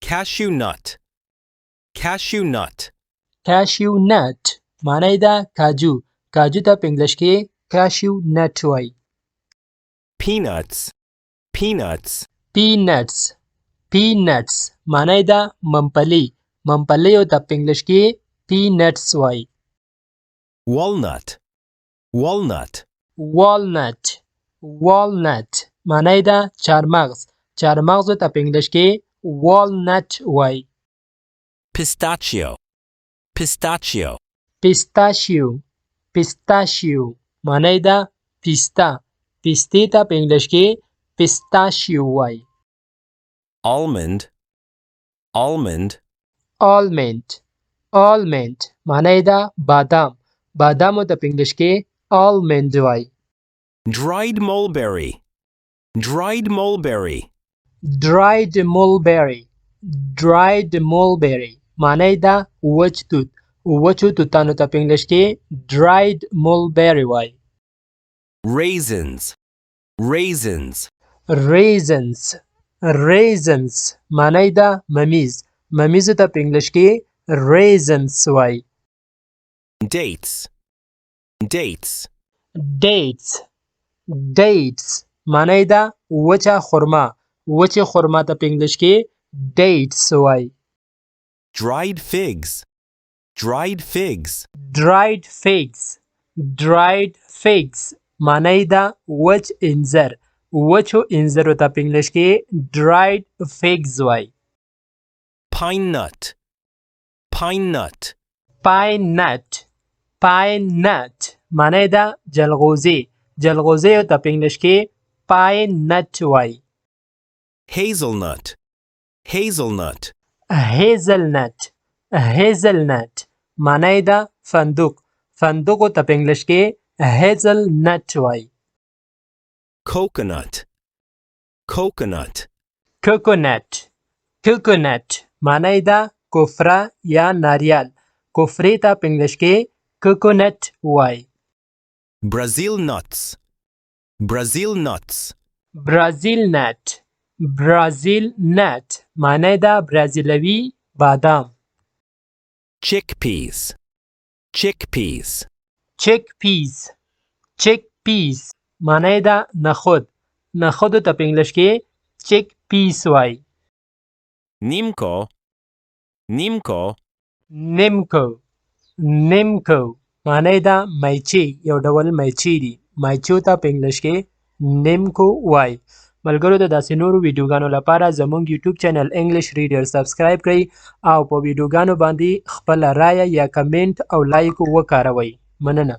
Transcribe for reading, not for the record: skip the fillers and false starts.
cashew nut cashew nut cashew nut معنی ده کاجو کاجو ته په انګلیش کې cashew nut وایي peanuts peanuts peanuts peanuts معنی ده ممپلی ممپلی ته په انګلیش کې peanuts وایي walnut walnut walnut walnut معنی ده چارمغز چارمغز ته په انګلیش کې walnut وایي pistachio pistachio pistachio pistachio معنی ده پیستا پیستی ته په انګلیش کې pistachio وایي almond almond almond almond معنی ده بادام بادام ته په انګلیش کې almond وایي dried mulberry dried mulberry dried mulberry dried mulberry معنی ده وچ توت وچو توتانو ته په انګلیش کې dried mulberry وایي raisins raisins raisins raisins معنی ده ممیز ممیز ته په انګلیش کې raisins وایي dates dates dates dates معنی ده وچه خرما وچه خرما ته په انګلیش کې dates وایي dried figs dried figs dried figs dried figs معنی ده وچ انځر وچو انځرو ته په انګلیش کې dried figs وایي pine nut pine nut pine nut pine nut معنی ده جلغوزی جلغوزی ته په انګلیش کې pine nut وایي hazelnut hazelnut hazelnut hazelnut معنی ده فندق فندق ته په انګلیش کې hazelnut وایي coconut coconut coconut coconut معنی ده کفره یا ناریال کفرې ته په انګلیش کې coconut وایي brazil nuts brazil nuts brazil nut brazil nut معنی ده برازیلوي بادام chickpeas chickpeas chickpeas chickpeas معنی ده نخود نخود ته په انګلیش کې chickpeas وایي nimco nimco nimco nimco معنی ده میچی یو ډول میچی دی میچو ته په انګلیش کې nimco وایي ملګرو د داسې نورو ویډیوګانو لپاره زموږ یوټیوب چینل انګلیش ریډر سبسکرایب کړئ او په ویډیوګانو باندې خپله رایه یا کمنټ او لایک وکاروئ مننه